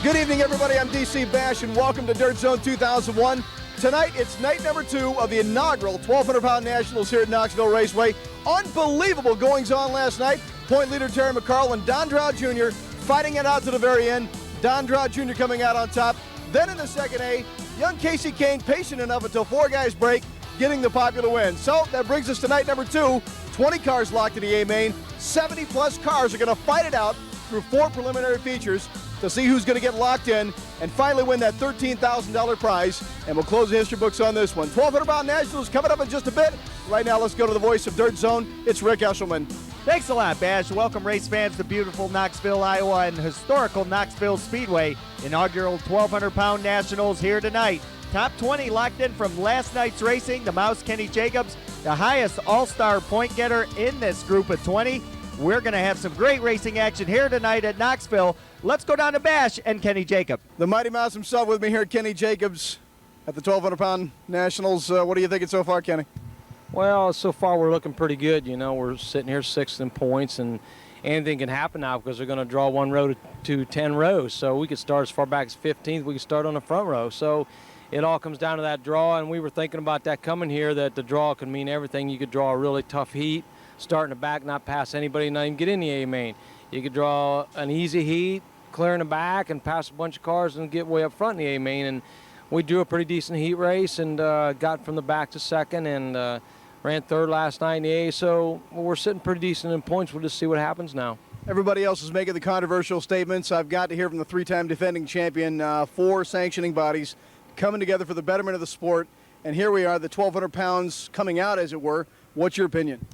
Good evening, everybody. I'm DC Bash, and welcome to Dirt Zone 2001. Tonight, it's night number 2 of the inaugural 1,200-pound Nationals here at Knoxville Raceway. Unbelievable goings-on last night. Point leader Terry McCarl and Don Drought Jr. fighting it out to the very end. Don Drought Jr. coming out on top. Then in the second A, young Casey Kane patient enough until 4 guys break, getting the popular win. So that brings us to night number 2. 20 cars locked in the A main. 70-plus cars are going to fight it out through 4 preliminary features to see who's going to get locked in and finally win that $13,000 prize. And we'll close the history books on this one. 1,200-pound Nationals coming up in just a bit. Right now, let's go to the voice of Dirt Zone. It's Rick Eshelman. Thanks a lot, Bash. Welcome, race fans, to beautiful Knoxville, Iowa, and historical Knoxville Speedway. Inaugural 1,200-pound Nationals here tonight. Top 20 locked in from last night's racing. The Mouse, Kenny Jacobs, the highest all-star point getter in this group of 20. We're going to have some great racing action here tonight at Knoxville. Let's go down to Bash and Kenny Jacobs. The Mighty Mouse himself with me here, Kenny Jacobs, at the 1,200-pound Nationals. What are you thinking so far, Kenny? Well, so far we're looking pretty good. You know, we're sitting here 6th in points, and anything can happen now because they're going to draw 1 row to 10 rows. So we could start as far back as 15th. We could start on the front row. So it all comes down to that draw, and we were thinking about that coming here, that the draw could mean everything. You could draw a really tough heat, start in the back, not pass anybody, not even get in the A main. You could draw an easy heat, clear in the back, and pass a bunch of cars and get way up front in the A main. And we drew a pretty decent heat race and got from the back to 2nd and ran 3rd last night in the A. So we're sitting pretty decent in points. We'll just see what happens now. Everybody else is making the controversial statements. I've got to hear from the 3-time defending champion, 4 sanctioning bodies coming together for the betterment of the sport. And here we are, the 1,200 pounds coming out, as it were. What's your opinion?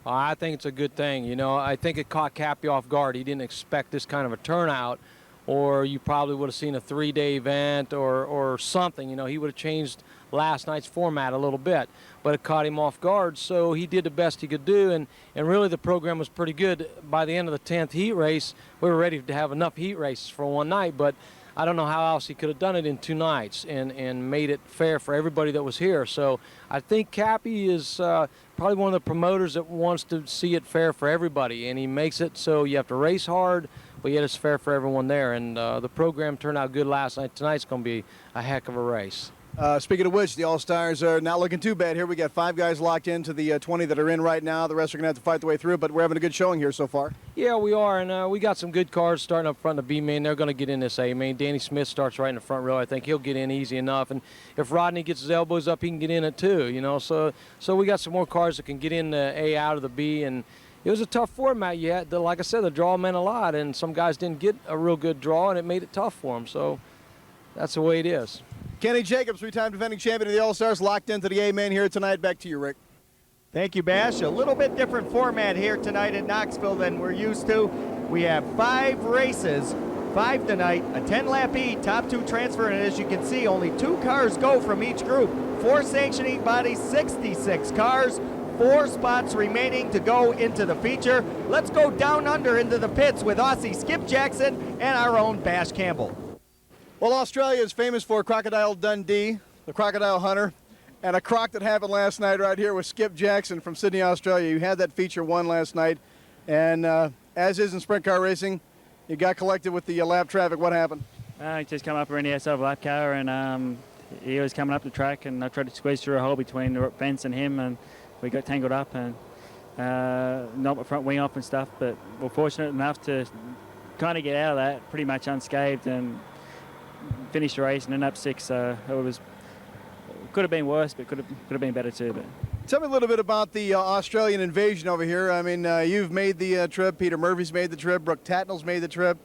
I think it's a good thing. You know, I think it caught Cappy off guard. He didn't expect this kind of a turnout, or you probably would have seen a 3-day event or something. You know, he would have changed last night's format a little bit, but it caught him off guard, so he did the best he could do, and really the program was pretty good. By the end of the 10th heat race, we were ready to have enough heat races for one night, but I don't know how else he could have done it in 2 nights and made it fair for everybody that was here. So I think Cappy is probably one of the promoters that wants to see it fair for everybody, and he makes it so you have to race hard, but yet it's fair for everyone there. And the program turned out good last night. Tonight's going to be a heck of a race. Speaking of which, the All-Stars are not looking too bad here. We got 5 guys locked into the 20 that are in right now. The rest are going to have to fight their way through, but we're having a good showing here so far. Yeah, we are, and we got some good cars starting up front of B main. They're going to get in this A main. Danny Smith starts right in the front row. I think he'll get in easy enough, and if Rodney gets his elbows up, he can get in it too. You know, so we got some more cars that can get in the A out of the B, and it was a tough format yet. Like I said, the draw meant a lot, and some guys didn't get a real good draw, and it made it tough for them. So that's the way it is. Kenny Jacobs, 3-time defending champion of the All-Stars, locked into the A-main here tonight. Back to you, Rick. Thank you, Bash. A little bit different format here tonight in Knoxville than we're used to. We have 5 races, 5 tonight, a 10-lap heat, top 2 transfer, and as you can see, only 2 cars go from each group. 4 sanctioning bodies, 66 cars, 4 spots remaining to go into the feature. Let's go down under into the pits with Aussie Skip Jackson and our own Bash Campbell. Well, Australia is famous for Crocodile Dundee, the crocodile hunter, and a croc that happened last night right here with Skip Jackson from Sydney, Australia. You had that feature won last night, and as is in sprint car racing, you got collected with the lap traffic. What happened? He just come up around the outside of a lap car, and he was coming up the track, and I tried to squeeze through a hole between the fence and him, and we got tangled up and knocked the front wing off and stuff, but we're fortunate enough to kind of get out of that pretty much unscathed and finished the race and ended up 6th. So it could have been worse, but could have been better too. But tell me a little bit about the Australian invasion over here. I mean, you've made the trip. Peter Murphy's made the trip. Brooke Tatnall's made the trip.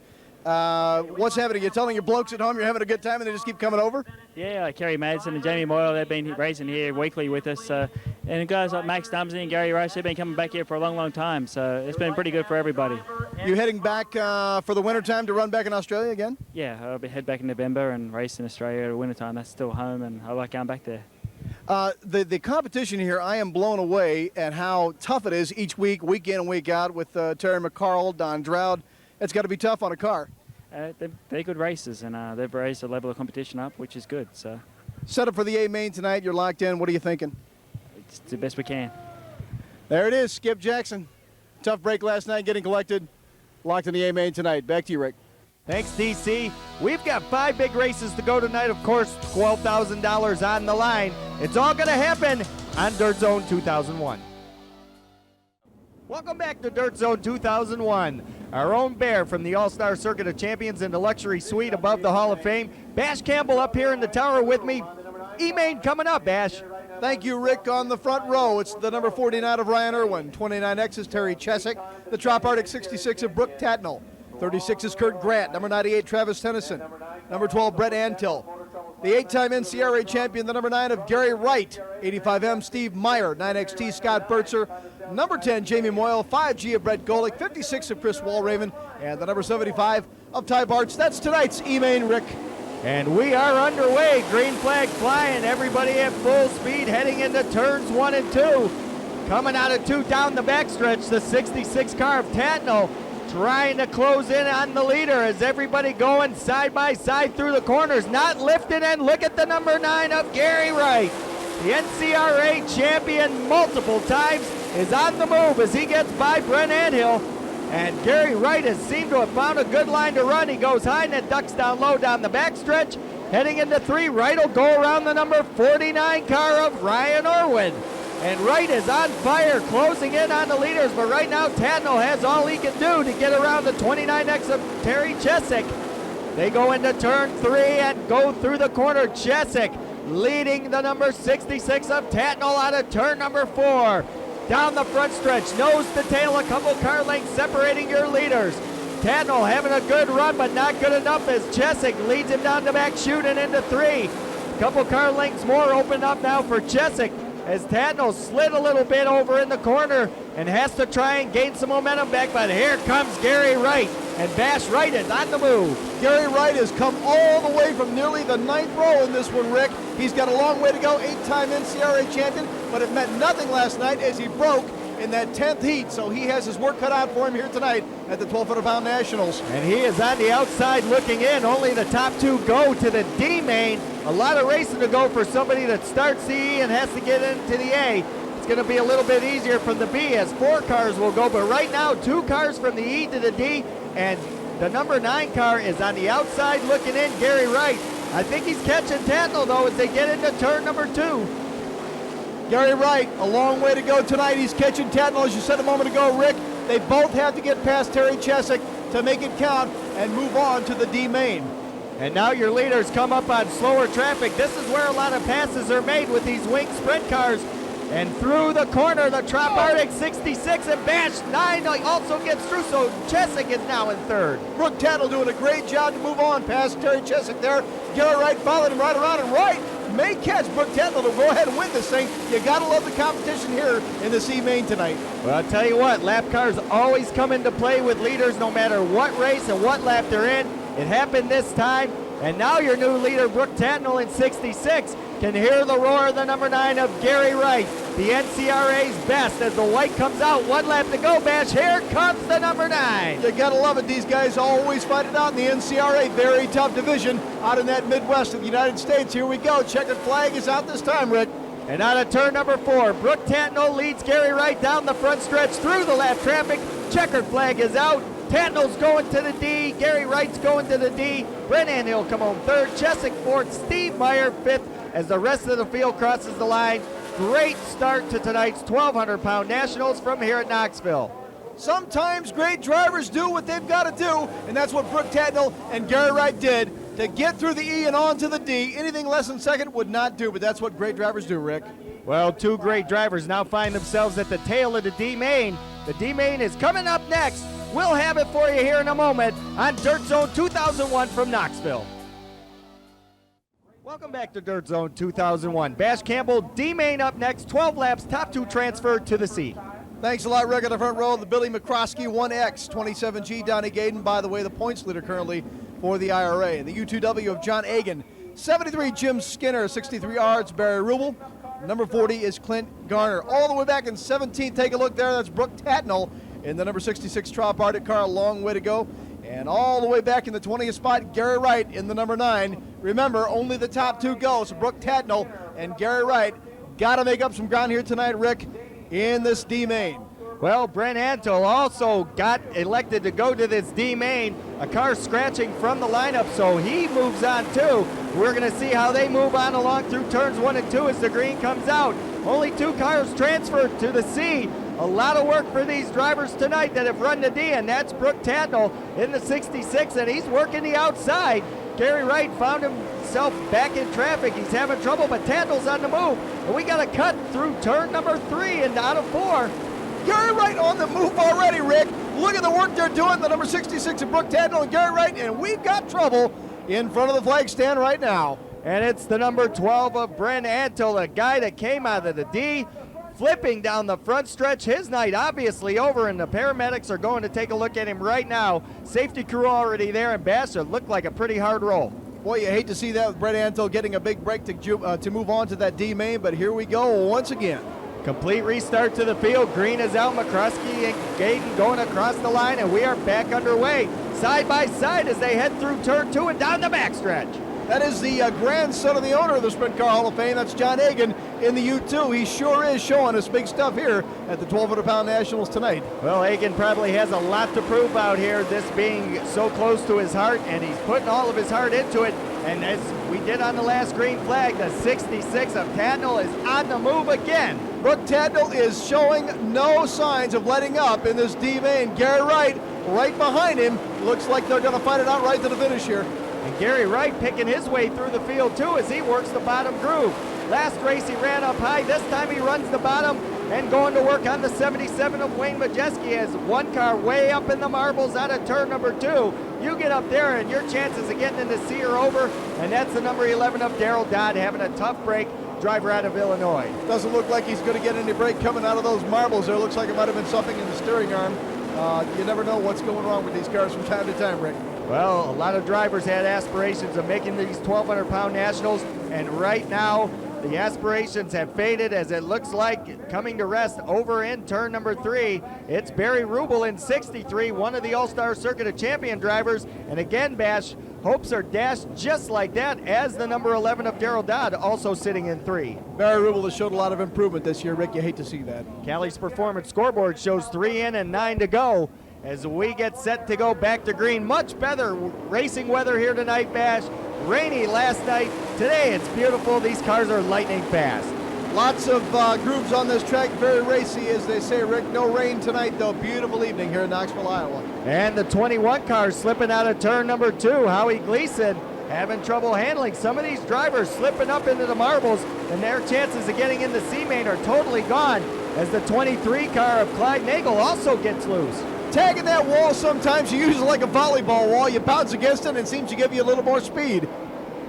What's happening? You're telling your blokes at home you're having a good time and they just keep coming over? Yeah, like Kerry Madsen and Jamie Moyle, they've been racing here weekly with us. And guys like Max Dumsey and Gary Roche, they've been coming back here for a long, long time. So it's been pretty good for everybody. You heading back for the winter time to run back in Australia again? Yeah, I'll head back in November and race in Australia at winter time. That's still home, and I like going back there. The competition here, I am blown away at how tough it is each week, week in and week out with Terry McCarl, Don Drought. It's got to be tough on a car. They're good races, and they've raised the level of competition up, which is good. So, set up for the A main tonight. You're locked in. What are you thinking? It's the best we can. There it is, Skip Jackson. Tough break last night, getting collected. Locked in the A main tonight. Back to you, Rick. Thanks, DC. We've got 5 big races to go tonight. Of course, $12,000 on the line. It's all going to happen on Dirt Zone 2001. Welcome back to Dirt Zone 2001. Our own Bear from the All-Star Circuit of Champions in the luxury suite above the Hall of Fame. Bash Campbell up here in the tower with me. E-Main coming up, Bash. Thank you, Rick. On the front row, it's the number 49 of Ryan Irwin. 29X is Terry Chesick. The Trop Arctic 66 of Brooke Tatnall. 36 is Kurt Grant. Number 98, Travis Tennyson. Number 12, Brett Antill. The 8-time NCRA champion, the number 9 of Gary Wright. 85M, Steve Meyer. 9XT, Scott Bertzer. Number 10, Jamie Moyle. 5G of Brett Golick. 56 of Chris Walraven. And the number 75 of Ty Bartz. That's tonight's E-Main, Rick. And we are underway. Green flag flying. Everybody at full speed heading into turns 1 and 2. Coming out of 2 down the backstretch, the 66 car of Tatnall trying to close in on the leader as everybody going side by side through the corners, not lifting. And look at the number 9 of Gary Wright. The NCRA champion multiple times is on the move as he gets by Brent Anthill. And Gary Wright has seemed to have found a good line to run. He goes high and then ducks down low down the backstretch. Heading into 3, Wright will go around the number 49 car of Ryan Irwin. And Wright is on fire, closing in on the leaders. But right now, Tatnall has all he can do to get around the 29X of Terry Chesick. They go into turn 3 and go through the corner. Chesick leading the number 66 of Tatnall out of turn number 4. Down the front stretch, nose to tail, a couple car lengths separating your leaders. Tatnall having a good run, but not good enough as Chesick leads him down the back chute and into 3. Couple car lengths more open up now for Chesick as Tatnall slid a little bit over in the corner and has to try and gain some momentum back, but here comes Gary Wright, and Bash Wright is on the move. Gary Wright has come all the way from nearly the 9th row in this one, Rick. He's got a long way to go, 8-time NCRA champion, but it meant nothing last night as he broke in that 10th heat, so he has his work cut out for him here tonight at the 1,200-pound Nationals. And he is on the outside looking in. Only the top 2 go to the D main. A lot of racing to go for somebody that starts the E and has to get into the A. It's going to be a little bit easier from the B as 4 cars will go, but right now 2 cars from the E to the D, and the number 9 car is on the outside looking in, Gary Wright. I think he's catching Tatnall though as they get into turn number 2. Gary Wright, a long way to go tonight. He's catching Tatnall, as you said a moment ago, Rick. They both have to get past Terry Chesick to make it count and move on to the D main. And now your leaders come up on slower traffic. This is where a lot of passes are made with these wing sprint cars. And through the corner, the Trop Arctic 66 and Bash 9 also gets through, so Chesick is now in 3rd. Brooke Tatnall doing a great job to move on past Terry Chesick there. Gary Wright followed him right around, and Wright may catch Brooke Tatnall to go ahead and win this thing. You gotta love the competition here in the C main tonight. Well, I'll tell you what, lap cars always come into play with leaders no matter what race and what lap they're in. It happened this time, and now your new leader, Brooke Tatnall in 66, can hear the roar of the number 9 of Gary Wright, the NCRA's best, as the white comes out. 1 lap to go, Bash. Here comes the number 9. You gotta love it. These guys always fight it out in the NCRA. Very tough division out in that Midwest of the United States. Here we go. Checkered flag is out this time, Rick. And out of turn number 4, Brooke Tatnall leads Gary Wright down the front stretch through the lap traffic. Checkered flag is out. Tatnall's going to the D. Gary Wright's going to the D. Brent Anthill come home 3rd. Chesick 4th. Steve Meyer 5th as the rest of the field crosses the line. Great start to tonight's 1,200-pound Nationals from here at Knoxville. Sometimes great drivers do what they've got to do, and that's what Brooke Tatnall and Gary Wright did to get through the E and on to the D. Anything less than 2nd would not do, but that's what great drivers do, Rick. Well, 2 great drivers now find themselves at the tail of the D main. The D main is coming up next. We'll have it for you here in a moment on Dirt Zone 2001 from Knoxville. Welcome back to Dirt Zone 2001. Bash Campbell, D-Main up next, 12 laps, top 2 transferred to the C. Thanks a lot, Rick. On the front row, the Billy McCroskey 1X, 27G, Donnie Gaden, by the way, the points leader currently for the IRA. The U2W of John Agan, 73 Jim Skinner, 63 Ards, Barry Rubel. Number 40 is Clint Garner. All the way back in 17th, take a look there, that's Brooke Tatnall in the number 66 Trop Arctic car, a long way to go. And all the way back in the 20th spot, Gary Wright in the number 9. Remember, only the top 2 go, so Brooke Tatnall and Gary Wright got to make up some ground here tonight, Rick, in this D main. Well, Brent Antle also got elected to go to this D main. A car scratching from the lineup, so he moves on too. We're going to see how they move on along through turns 1 and 2 as the green comes out. Only 2 cars transferred to the C. A lot of work for these drivers tonight that have run the D, and that's Brooke Tatnall in the 66, and he's working the outside. Gary Wright found himself back in traffic. He's having trouble, but Tatnall's on the move. And we got a cut through turn number 3 and out of 4. Gary Wright on the move already, Rick. Look at the work they're doing, the number 66 of Brooke Tatnall and Gary Wright, and we've got trouble in front of the flag stand right now. And it's the number 12 of Brent Antle, a guy that came out of the D, flipping down the front stretch. His night obviously over, and the paramedics are going to take a look at him right now. Safety crew already there, and Bash, it looked like a pretty hard roll. Boy, you hate to see that with Brent Antle getting a big break to move on to that D main, but here we go once again. Complete restart to the field. Green is out. McCruskey and Gayden going across the line, and we are back underway. Side by side as they head through turn 2 and down the backstretch. That is the grandson of the owner of the Sprint Car Hall of Fame. That's John Hagan in the U2. He sure is showing us big stuff here at the 1,200-pound Nationals tonight. Well, Hagan probably has a lot to prove out here, this being so close to his heart, and he's putting all of his heart into it. And as we did on the last green flag, the 66 of Tatnall is on the move again. Brooke Tatnall is showing no signs of letting up in this D main. Gary Wright right behind him. Looks like they're going to fight it out right to the finish here. And Gary Wright picking his way through the field too as he works the bottom groove. Last race he ran up high. This time he runs the bottom and going to work on the 77 of Wayne Majeski as one car way up in the marbles out of turn number 2. You get up there and your chances of getting into C are over, and that's the number 11 of Darrell Dodd having a tough break. Driver out of Illinois. Doesn't look like he's going to get any break coming out of those marbles there. Looks like it might have been something in the steering arm. You never know what's going wrong with these cars from time to time, Rick. Well, a lot of drivers had aspirations of making these 1,200-pound nationals, and right now the aspirations have faded as it looks like coming to rest over in turn number 3. It's Barry Rubel in 63, one of the All-Star Circuit of Champion drivers, and again, Bash, hopes are dashed just like that as the number 11 of Darrell Dodd also sitting in 3. Barry Rubel has showed a lot of improvement this year, Rick. You hate to see that. Cali's performance scoreboard shows 3 in and 9 to go as we get set to go back to green. Much better racing weather here tonight, Bash. Rainy last night. Today it's beautiful. These cars are lightning fast. Lots of grooves on this track. Very racy, as they say, Rick. No rain tonight, though. Beautiful evening here in Knoxville, Iowa. And the 21 car slipping out of turn number 2. Howie Gleason having trouble handling some of these drivers slipping up into the marbles, and their chances of getting in the C main are totally gone as the 23 car of Clyde Nagel also gets loose. Tagging that wall sometimes, you use it like a volleyball wall. You bounce against it and it seems to give you a little more speed.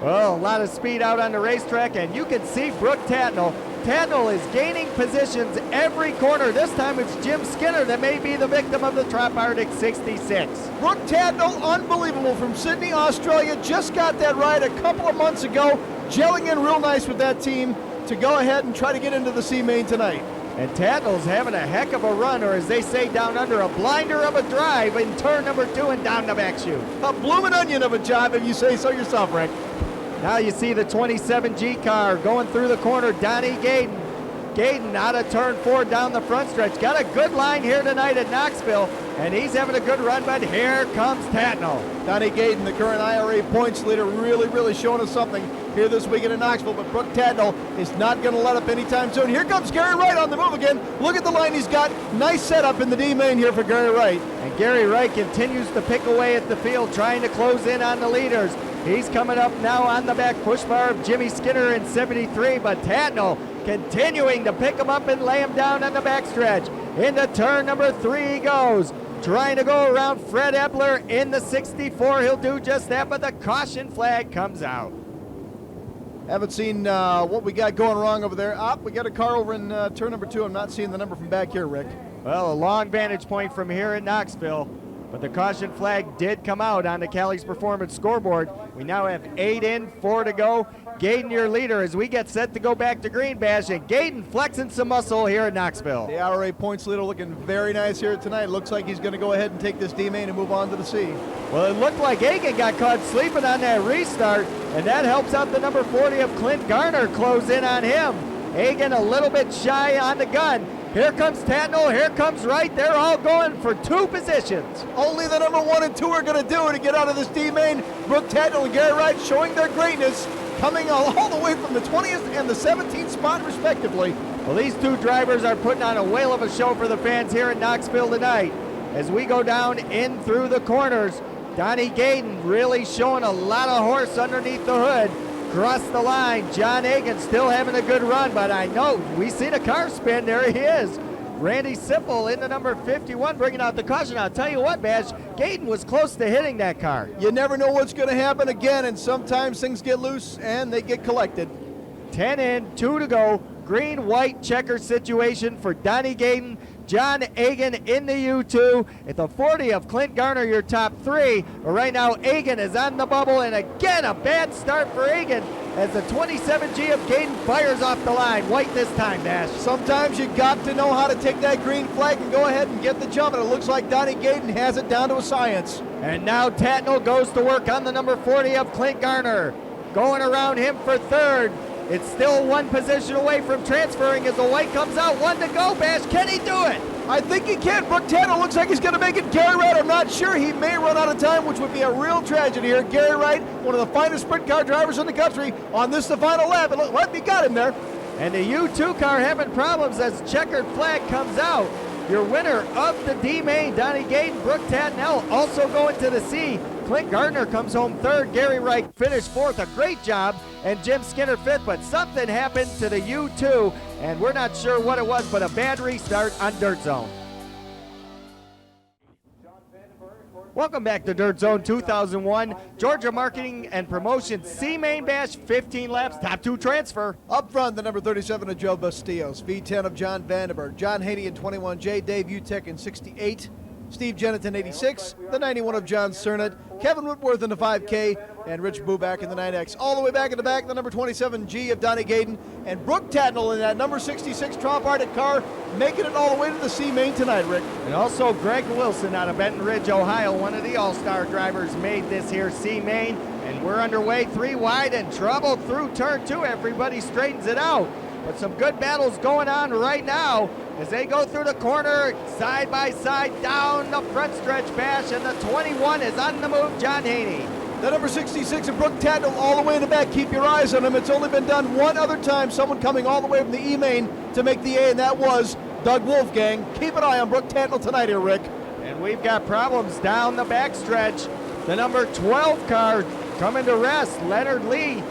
Well, a lot of speed out on the racetrack, and you can see Brooke Tatnall. Tatnall is gaining positions every corner. This time it's Jim Skinner that may be the victim of the Trop Arctic 66. Brooke Tatnall, unbelievable, from Sydney, Australia. Just got that ride a couple of months ago, gelling in real nice with that team to go ahead and try to get into the C main tonight. And Tatnall's having a heck of a run, or as they say down under, a blinder of a drive in turn number 2 and down the back chute. A bloomin' onion of a job, if you say so yourself, Rick. Now you see the 27G car going through the corner, Donnie Gayden. Gayden out of turn 4 down the front stretch. Got a good line here tonight at Knoxville, and he's having a good run, but here comes Tatnall. Donnie Gayden, the current IRA points leader, really showing us something here this weekend in Knoxville, but Brooke Tatnall is not going to let up anytime soon. Here comes Gary Wright on the move again. Look at the line he's got. Nice setup in the D main here for Gary Wright. And Gary Wright continues to pick away at the field, trying to close in on the leaders. He's coming up now on the back push bar of Jimmy Skinner in 73, but Tatnall continuing to pick him up and lay him down on the backstretch. Into turn number 3 he goes, trying to go around Fred Epler in the 64. He'll do just that, but the caution flag comes out. Haven't seen what we got going wrong over there. We got a car over in turn number 2. I'm not seeing the number from back here, Rick. Well, a long vantage point from here in Knoxville, but the caution flag did come out on the Cali's performance scoreboard. We now have 8 in, 4 to go. Gayden, your leader, as we get set to go back to green, Bash, and Gayden flexing some muscle here in Knoxville. The IRA points leader looking very nice here tonight. Looks like he's going to go ahead and take this D main and move on to the C. Well, it looked like Hagan got caught sleeping on that restart, and that helps out the number 40 of Clint Garner close in on him. Hagan a little bit shy on the gun. Here comes Tatnall, here comes Wright. They're all going for 2 positions. Only the number 1 and 2 are going to do it to get out of this D main. Brooke Tatnall and Gary Wright showing their greatness, coming all the way from the 20th and the 17th spot respectively. Well, these 2 drivers are putting on a whale of a show for the fans here in Knoxville tonight. As we go down in through the corners, Donnie Gayden really showing a lot of horse underneath the hood. Across the line, John Hagan still having a good run, but I know we see the car spin. There he is. Randy Sipple in the number 51 bringing out the caution. I'll tell you what, Bash, Gayden was close to hitting that car. You never know what's going to happen again, and sometimes things get loose and they get collected. 10 in, 2 to go. Green-white checker situation for Donnie Gayden. John Hagan in the U2. At the 40 of Clint Garner, your top 3. But right now, Hagan is on the bubble, and again, a bad start for Hagan as the 27G of Gayden fires off the line. White this time, Nash. Sometimes you got to know how to take that green flag and go ahead and get the jump, and it looks like Donnie Gayden has it down to a science. And now Tatnall goes to work on the number 40 of Clint Garner. Going around him for 3rd. It's still 1 position away from transferring as the white comes out. 1 to go, Bash. Can he do it? I think he can. Brooke Tatnall looks like he's going to make it. Gary Wright, I'm not sure. He may run out of time, which would be a real tragedy here. Gary Wright, one of the finest sprint car drivers in the country, on this the final lap. And look, he got him there. And the U2 car having problems as checkered flag comes out. Your winner of the D main, Donnie Gayden. Brooke Tatnall also going to the C. Clint Gardner comes home 3rd. Gary Wright finished 4th. A great job. And Jim Skinner 5th. But something happened to the U2, and we're not sure what it was, but a bad restart on Dirt Zone. Welcome back to Dirt Zone 2001. Georgia Marketing and Promotion C main Bash, 15 laps, top 2 transfer. Up front, the number 37 of Joe Bastillos, V10 of John Vandenberg, John Haney in 21J, Dave Utek in 68, Steve Jennett in 86, the 91 of John Cernett, Kevin Whitworth in the 5K, and Rich Buback in the 9X. All the way back in the back, the number 27G of Donnie Gayden, and Brooke Tatnall in that number 66 Trump Arctic car, making it all the way to the C main tonight, Rick. And also Greg Wilson out of Benton Ridge, Ohio, one of the all-star drivers, made this here C main. And we're underway, 3 wide and trouble through turn 2. Everybody straightens it out. But some good battles going on right now as they go through the corner, side by side, down the front stretch, Bash, and the 21 is on the move, John Haney. The number 66 of Brooke Tatnall all the way in the back. Keep your eyes on him. It's only been done 1 other time. Someone coming all the way from the E main to make the A, and that was Doug Wolfgang. Keep an eye on Brooke Tatnall tonight here, Rick. And we've got problems down the backstretch. The number 12 car coming to rest, Leonard Lee.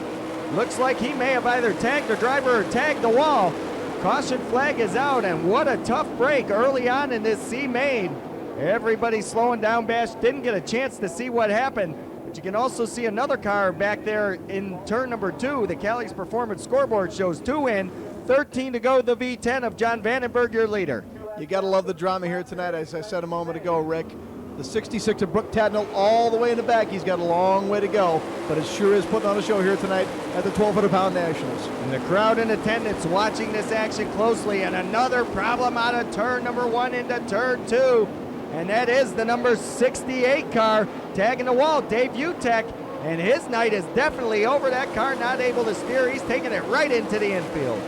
Looks like he may have either tagged the driver or tagged the wall. Caution flag is out, and what a tough break early on in this C main. Everybody slowing down, Bash. Didn't get a chance to see what happened, but you can also see another car back there in turn number 2. The Calix Performance scoreboard shows 2 in, 13 to go, the V10 of John Vandenberg, your leader. You got to love the drama here tonight, as I said a moment ago, Rick. The 66 of Brooke Tatnall all the way in the back. He's got a long way to go, but it sure is putting on a show here tonight at the 1,200-pound Nationals. And the crowd in attendance watching this action closely, and another problem out of turn number 1 into turn 2. And that is the number 68 car tagging the wall, Dave Utek. And his night is definitely over. That car not able to steer. He's taking it right into the infield.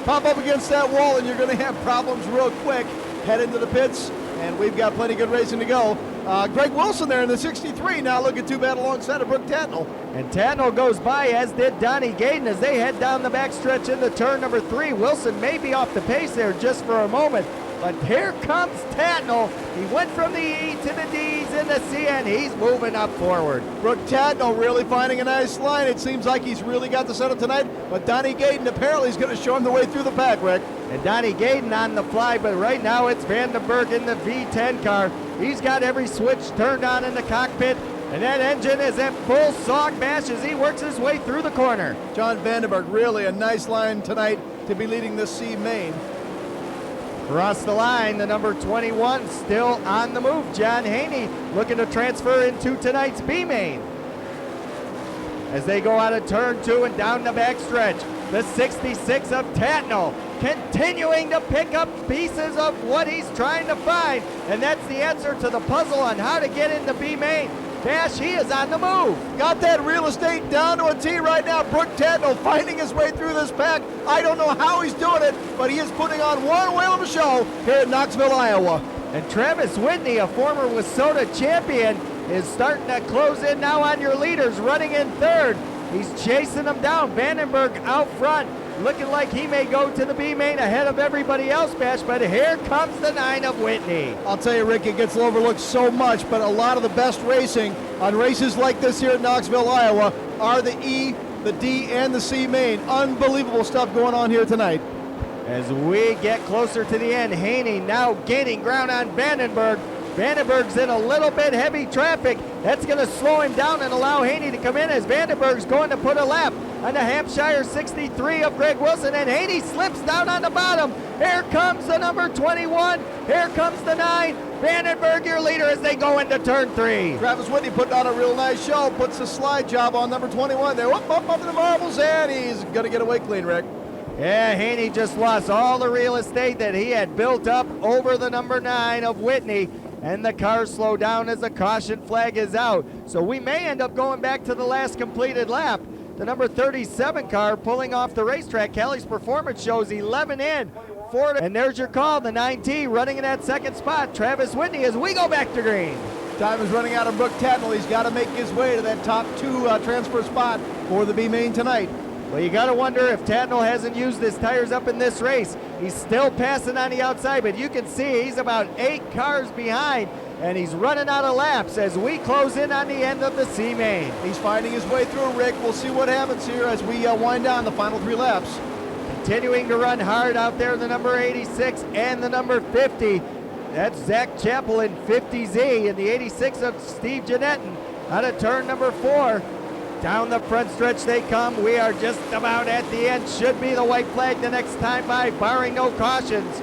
Pop up against that wall and you're going to have problems real quick. Head into the pits, and we've got plenty good racing to go. Greg Wilson there in the 63, now looking too bad alongside of Brooke Tatnall. And Tatnall goes by, as did Donnie Gayden, as they head down the backstretch into turn number 3. Wilson may be off the pace there just for a moment, but here comes Tatnall. He went from the E to the D's in the C, and he's moving up forward. Brooke Tatnall really finding a nice line. It seems like he's really got the setup tonight, but Donnie Gayden apparently is going to show him the way through the pack, Rick. And Donnie Gayden on the fly, but right now it's Vandenberg in the V10 car. He's got every switch turned on in the cockpit, and that engine is at full sog bash as he works his way through the corner. John Vandenberg, really a nice line tonight to be leading this C main. Across the line, the number 21 still on the move. John Haney looking to transfer into tonight's B main. As they go out of turn 2 and down the backstretch, the 66 of Tatnall continuing to pick up pieces of what he's trying to find, and that's the answer to the puzzle on how to get into B main. Bash, he is on the move. Got that real estate down to a T right now. Brooke Tatnall finding his way through this pack. I don't know how he's doing it, but he is putting on one whale of a show here at Knoxville, Iowa. And Travis Whitney, a former WISSOTA champion, is starting to close in now on your leaders, running in third. He's chasing them down. Vandenberg out front, looking like he may go to the B main ahead of everybody else, Bash, but here comes the 9 of Whitney. I'll tell you, Rick, it gets overlooked so much, but a lot of the best racing on races like this here at Knoxville, Iowa are the E, the D, and the C main. Unbelievable stuff going on here tonight. As we get closer to the end, Haney now gaining ground on Vandenberg. Vandenberg's in a little bit heavy traffic. That's going to slow him down and allow Haney to come in as Vandenberg's going to put a lap on the Hampshire 63 of Greg Wilson, and Haney slips down on the bottom. Here comes the number 21. Here comes the 9. Vandenberg, your leader, as they go into turn 3. Travis Whitney putting on a real nice show, puts a slide job on number 21 there. Up in the marbles, and he's going to get away clean, Rick. Yeah, Haney just lost all the real estate that he had built up over the number 9 of Whitney, and the cars slow down as the caution flag is out. So we may end up going back to the last completed lap. The number 37 car pulling off the racetrack. Callie's performance shows 11 in. And there's your call, the 9T running in that second spot. Travis Whitney as we go back to green. Time is running out on Brooke Tatnall. He's got to make his way to that top 2 transfer spot for the B main tonight. Well, you got to wonder if Tatnall hasn't used his tires up in this race. He's still passing on the outside, but you can see he's about 8 cars behind, and he's running out of laps as we close in on the end of the C main. He's finding his way through, Rick. We'll see what happens here as we wind down the final 3 laps. Continuing to run hard out there, the number 86 and the number 50. That's Zach Chappell in 50Z, and the 86 of Steve Jeanetton out of turn number 4. Down the front stretch they come. We are just about at the end. Should be the white flag the next time by, barring no cautions.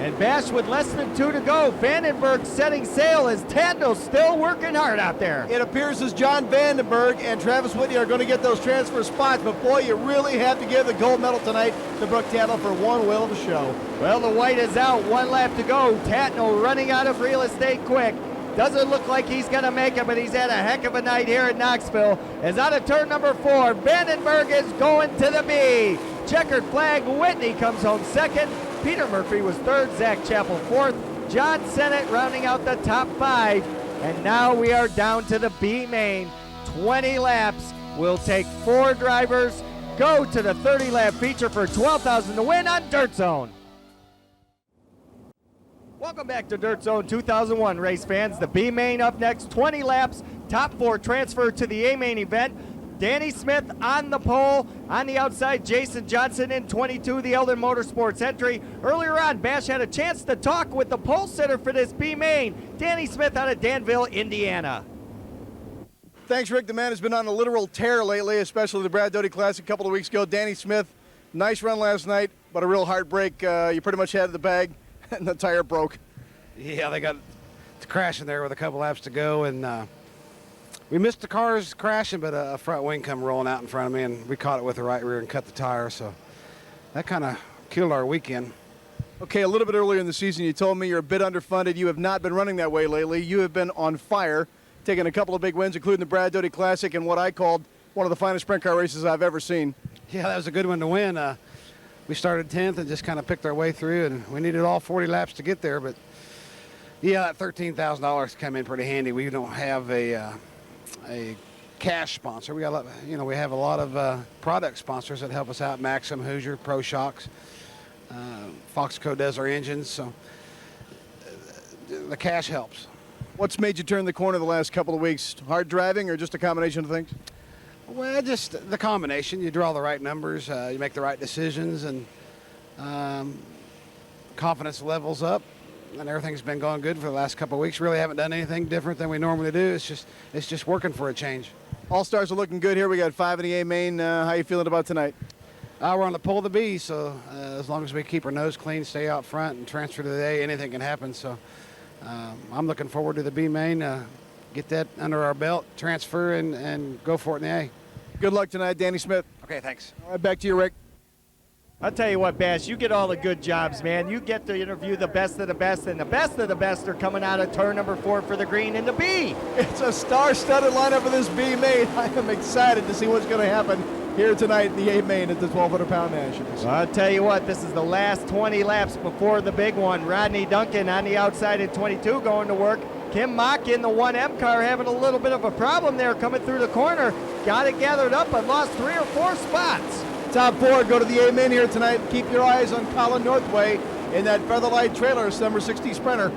And Bash with less than 2 to go. Vandenberg setting sail as Tatnall still working hard out there. It appears as John Vandenberg and Travis Whitney are going to get those transfer spots, but boy, you really have to give the gold medal tonight to Brooke Tatnall for one whale of a show. Well, the white is out. 1 lap to go. Tatnall running out of real estate quick. Doesn't look like he's going to make it, but he's had a heck of a night here at Knoxville. As out of turn number 4, Vandenberg is going to the B. Checkered flag, Whitney comes home second. Peter Murphy was third, Zach Chappell fourth. John Sennett rounding out the top 5. And now we are down to the B main. 20 laps will take 4 drivers. Go to the 30-lap feature for $12,000 to win on Dirt Zone. Welcome back to Dirt Zone 2001, race fans. The B main up next, 20 laps, top 4 transfer to the A main event. Danny Smith on the pole. On the outside, Jason Johnson in 22, the Eldon Motorsports entry. Earlier on, Bash had a chance to talk with the pole sitter for this B main, Danny Smith out of Danville, Indiana. Thanks, Rick. The man has been on a literal tear lately, especially the Brad Doty Classic a couple of weeks ago. Danny Smith, nice run last night, but a real heartbreak. You pretty much had the bag, and the tire broke. Yeah, they got to crash in there with a couple laps to go, and we missed the cars crashing, but a front wing come rolling out in front of me, and we caught it with the right rear and cut the tire, so that kind of killed our weekend. Okay, a little bit earlier in the season, you told me you're a bit underfunded. You have not been running that way lately. You have been on fire, taking a couple of big wins, including the Brad Doty Classic and what I called one of the finest sprint car races I've ever seen. Yeah, that was a good one to win. We started 10th and just kind of picked our way through, and we needed all 40 laps to get there, but yeah, that $13,000 come in pretty handy. We don't have a cash sponsor. We got, we have a lot of product sponsors that help us out. Maxim, Hoosier, Pro Shocks, Foxco does our engines, so the cash helps. What's made you turn the corner the last couple of weeks? Hard driving or just a combination of things? Well, just the combination. You draw the right numbers, you make the right decisions, and confidence levels up. And everything's been going good for the last couple of weeks. Really haven't done anything different than we normally do. It's just working for a change. All-Stars are looking good here. We got 5 in the A main. How you feeling about tonight? We're on the pole of the B, so as long as we keep our nose clean, stay out front, and transfer to the A, anything can happen. So I'm looking forward to the B main. Get that under our belt, transfer, and go for it in the A. Good luck tonight, Danny Smith. Okay, thanks. All right, back to you, Rick. I'll tell you what, Bash, you get all the good jobs, man. You get to interview the best of the best, and the best of the best are coming out of turn number 4 for the green in the B. It's a star-studded lineup for this B main. I am excited to see what's going to happen here tonight in the A main at the 1,200-pound Nationals. Well, I'll tell you what, this is the last 20 laps before the big one. Rodney Duncan on the outside in 22 going to work. Kim Mock in the 1M car having a little bit of a problem there coming through the corner. Got it gathered up but lost 3 or 4 spots. Top 4 go to the A main here tonight. Keep your eyes on Colin Northway in that Featherlight trailer, number 60 Sprinter.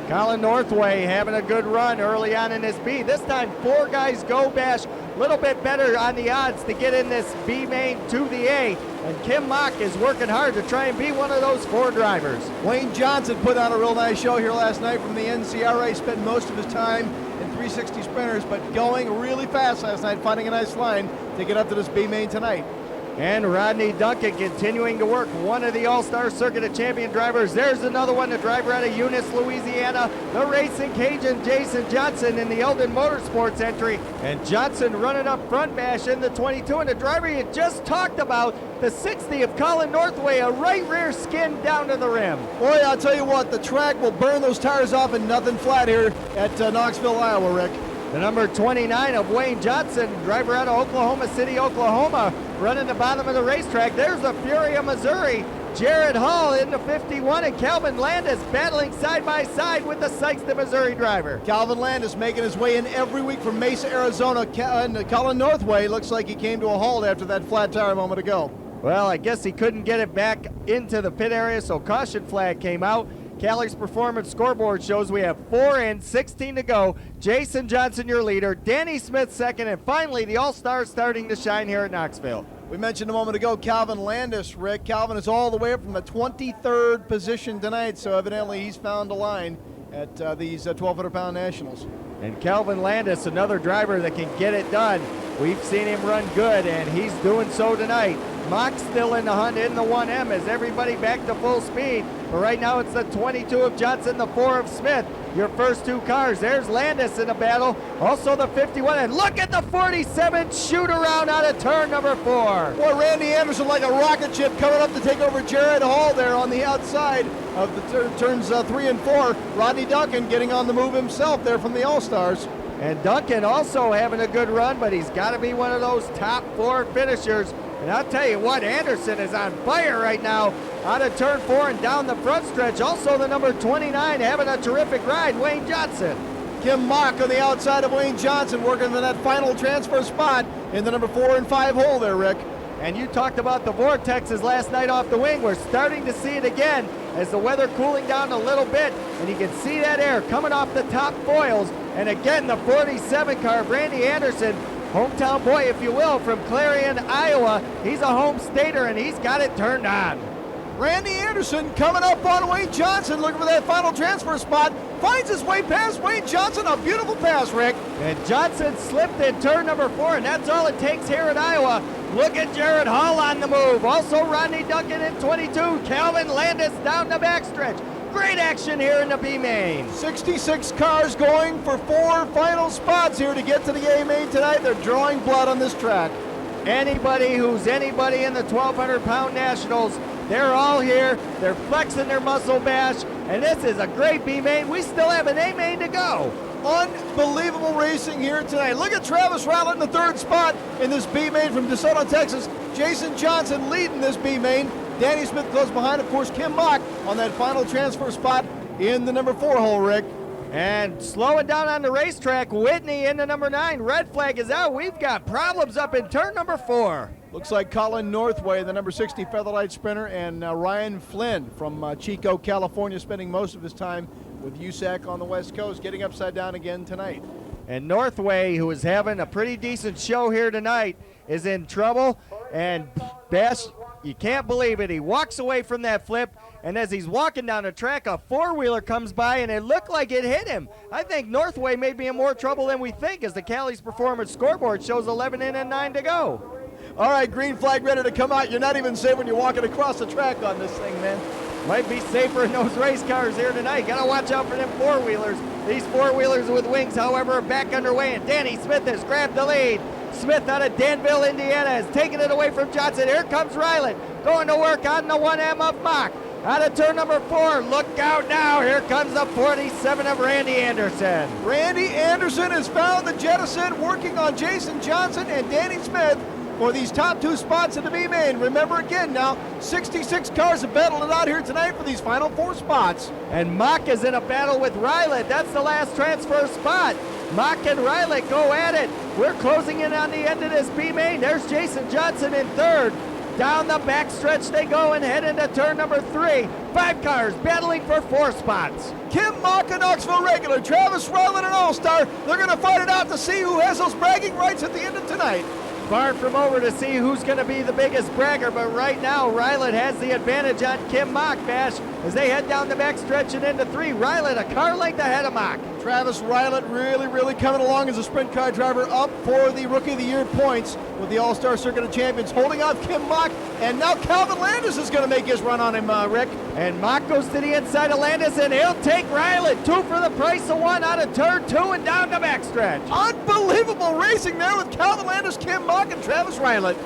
Colin Northway having a good run early on in this B. This time 4 guys go, Bash. A little bit better on the odds to get in this B main to the A. And Kim Mock is working hard to try and be one of those 4 drivers. Wayne Johnson put on a real nice show here last night from the NCRA. Spent most of his time in 360 Sprinters, but going really fast last night, finding a nice line to get up to this B main tonight. And Rodney Duncan continuing to work, one of the All-Star Circuit of Champion drivers. There's another one, the driver out of Eunice, Louisiana, the Racing Cajun, Jason Johnson in the Eldon Motorsports entry. And Johnson running up front, Bash in the 22, and the driver you just talked about, the 60 of Colin Northway, a right rear skin down to the rim. Boy, I'll tell you what, the track will burn those tires off and nothing flat here at Knoxville, Iowa, Rick. The number 29 of Wayne Johnson, driver out of Oklahoma City, Oklahoma, running the bottom of the racetrack. There's the Fury of Missouri. Jared Hall in the 51 and Calvin Landis battling side by side with the Sykeston, Missouri driver. Calvin Landis making his way in every week from Mesa, Arizona. Colin Northway looks like he came to a halt after that flat tire a moment ago. Well, I guess he couldn't get it back into the pit area, so caution flag came out. Cali's Performance scoreboard shows we have 4 in, 16 to go. Jason Johnson, your leader. Danny Smith second, and finally the All-Stars starting to shine here at Knoxville. We mentioned a moment ago Calvin Landis, Rick. Calvin is all the way up from the 23rd position tonight, so evidently he's found a line at these 1,200-pound Nationals. And Calvin Landis, another driver that can get it done. We've seen him run good, and he's doing so tonight. Mock still in the hunt in the 1M as everybody back to full speed. But right now it's the 22 of Johnson, the 4 of Smith. Your first 2 cars. There's Landis in the battle. Also the 51. And look at the 47 shoot around out of turn number 4. Boy, Randy Anderson like a rocket ship coming up to take over Jared Hall there on the outside of the turns 3 and 4. Rodney Duncan getting on the move himself there from the All-Stars. And Duncan also having a good run, but he's got to be one of those top 4 finishers. And I'll tell you what, Anderson is on fire right now out of turn 4 and down the front stretch. Also the number 29 having a terrific ride, Wayne Johnson. Kim Mock on the outside of Wayne Johnson working for that final transfer spot in the number 4 and 5 hole there, Rick. And you talked about the vortexes last night off the wing. We're starting to see it again as the weather cooling down a little bit, and you can see that air coming off the top foils. And again, the 47 car, Randy Anderson, hometown boy, if you will, from Clarion, Iowa. He's a home stater, and he's got it turned on. Randy Anderson coming up on Wayne Johnson, looking for that final transfer spot. Finds his way past Wayne Johnson. A beautiful pass, Rick. And Johnson slipped in turn number 4, and that's all it takes here at Iowa. Look at Jared Hall on the move. Also Rodney Duncan in 22. Calvin Landis down the backstretch. Great action here in the B main. 66 cars going for 4 final spots here to get to the A main tonight. They're drawing blood on this track. Anybody who's anybody in the 1,200-pound Nationals, they're all here. They're flexing their muscle, Bash, and this is a great B main. We still have an A main to go. Unbelievable racing here tonight. Look at Travis Rowlett in the 3rd spot in this B main from DeSoto, Texas. Jason Johnson leading this B main. Danny Smith close behind, of course, Kim Mock on that final transfer spot in the number 4 hole, Rick. And slowing down on the racetrack, Whitney in the number 9. Red flag is out. We've got problems up in turn number 4. Looks like Colin Northway, the number 60 Featherlight Sprinter, and Ryan Flynn from Chico, California, spending most of his time with USAC on the West Coast, getting upside down again tonight. And Northway, who is having a pretty decent show here tonight, is in trouble. And Bash, you can't believe it. He walks away from that flip, and as he's walking down the track, a 4-wheeler comes by, and it looked like it hit him. I think Northway may be in more trouble than we think, as the Cali's Performance scoreboard shows 11 in and 9 to go. All right, green flag ready to come out. You're not even safe when you're walking across the track on this thing, man. Might be safer in those race cars here tonight. Got to watch out for them 4-wheelers. These 4-wheelers with wings, however, are back underway, and Danny Smith has grabbed the lead. Smith out of Danville, Indiana, has taken it away from Johnson. Here comes Ryland going to work on the 1M of Mock. Out of turn number 4, look out now. Here comes the 47 of Randy Anderson. Randy Anderson has found the jettison, working on Jason Johnson and Danny Smith for these top 2 spots in the B main. Remember again now, 66 cars have battled it out here tonight for these final 4 spots. And Mock is in a battle with Ryland. That's the last transfer spot. Mock and Ryland go at it. We're closing in on the end of this B main. There's Jason Johnson in 3rd. Down the backstretch they go and head into turn number 3. 5 cars battling for 4 spots. Kim Mock, a Knoxville regular, Travis Ryland, an all-star. They're going to fight it out to see who has those bragging rights at the end of tonight. Far from over to see who's going to be the biggest bragger, but right now Ryland has the advantage on Kim Mock, Bash, as they head down the backstretch and into 3. Ryland a car length ahead of Mock. Travis Ryland really coming along as a sprint car driver, up for the Rookie of the Year points with the All-Star Circuit of Champions, holding off Kim Mock, and now Calvin Landis is going to make his run on him, Rick. And Mock goes to the inside of Landis, and he'll take Ryland. 2 for the price of 1 out of turn 2 and down the backstretch. Unbelievable racing there with Calvin Landis, Kim Mock, and Travis Ryland.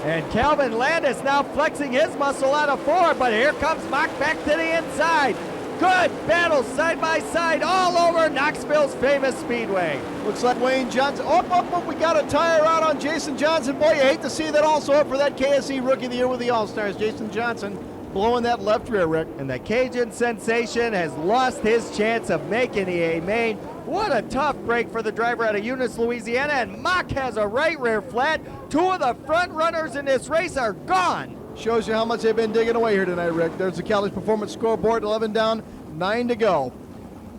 And Calvin Landis now flexing his muscle out of 4, but here comes Mock back to the inside. Good battle side by side all over Knoxville's famous speedway. Looks like Wayne Johnson. Oh, we got a tire out on Jason Johnson. Boy, you hate to see that also up for that KSE Rookie of the Year with the All-Stars. Jason Johnson blowing that left rear, Rick. And the Cajun sensation has lost his chance of making the A main. What a tough break for the driver out of Eunice, Louisiana. And Mock has a right rear flat. 2 of the front runners in this race are gone. Shows you how much they've been digging away here tonight, Rick. There's the Cali's Performance scoreboard, 11 down, 9 to go.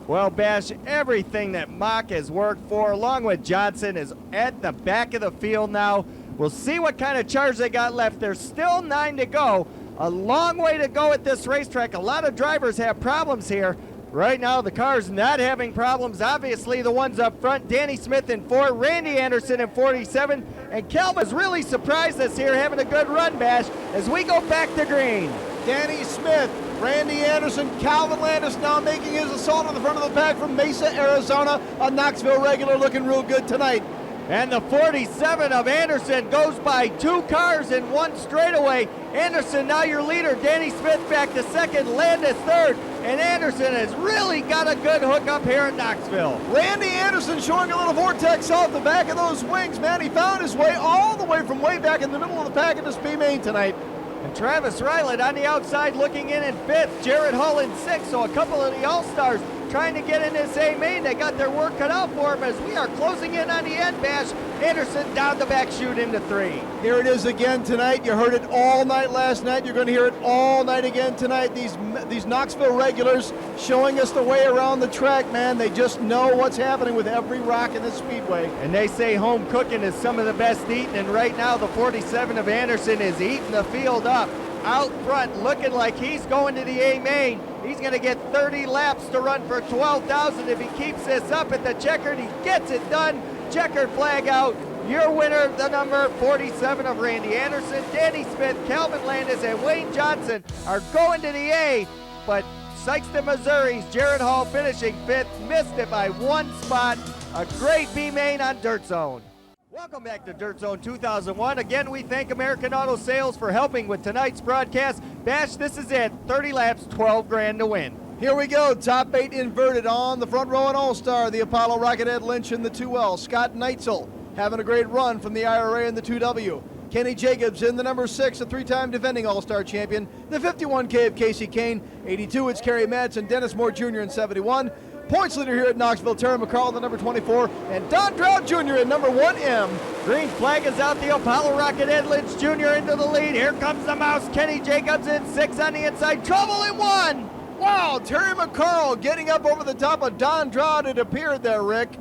Well, Bash, everything that Mock has worked for, along with Johnson, is at the back of the field now. We'll see what kind of charge they got left. There's still 9 to go. A long way to go at this racetrack. A lot of drivers have problems here. Right now, the car's not having problems. Obviously, the ones up front, Danny Smith in 4, Randy Anderson in 47, and Kelvin's really surprised us here, having a good run, Bash, as we go back to green. Danny Smith, Randy Anderson, Calvin Landis now making his assault on the front of the pack from Mesa, Arizona. A Knoxville regular looking real good tonight. And the 47 of Anderson goes by 2 cars in 1 straightaway. Anderson now your leader. Danny Smith back to 2nd, Landis 3rd. And Anderson has really got a good hook up here in Knoxville. Randy Anderson showing a little vortex off the back of those wings, man. He found his way all the way from way back in the middle of the pack in this B main tonight. And Travis Ryland on the outside looking in 5th. Jared Hull in 6th. So a couple of the All-Stars trying to get in this A main. They got their work cut out for them as we are closing in on the end, Bash. Anderson down the back chute into 3. Here it is again tonight. You heard it all night last night. You're going to hear it all night again tonight. These Knoxville regulars showing us the way around the track, man. They just know what's happening with every rock in this speedway. And they say home cooking is some of the best eating, and right now the 47 of Anderson is eating the field up. Out front, looking like he's going to the A main. He's going to get 30 laps to run for 12,000 if he keeps this up at the checkered. He gets it done. Checkered flag out. Your winner, the number 47 of Randy Anderson, Danny Smith, Calvin Landis, and Wayne Johnson are going to the A, but Sykeston, Missouri's Jared Hall finishing 5th, missed it by 1 spot. A great B main on Dirt Zone. Welcome back to Dirt Zone 2001. Again, we thank American Auto Sales for helping with tonight's broadcast. Bash, this is it. 30 laps, 12 grand to win. Here we go. Top 8 inverted on the front row, an All-Star, the Apollo Rocket Ed Lynch in the 2L. Scott Neitzel having a great run from the IRA in the 2W. Kenny Jacobs in the number 6, a 3-time defending All-Star champion. The 51K of Casey Kane. 82, it's Kerry Madsen, Dennis Moore Jr. in 71. Points leader here at Knoxville, Terry McCarl in the number 24, and Don Drought Jr. in number 1M. Green flag is out. The Apollo Rocket Ed Lynch Jr. into the lead. Here comes the mouse. Kenny Jacobs in 6 on the inside. Trouble in 1. Wow, Terry McCarl getting up over the top of Don Drought. It appeared there, Rick.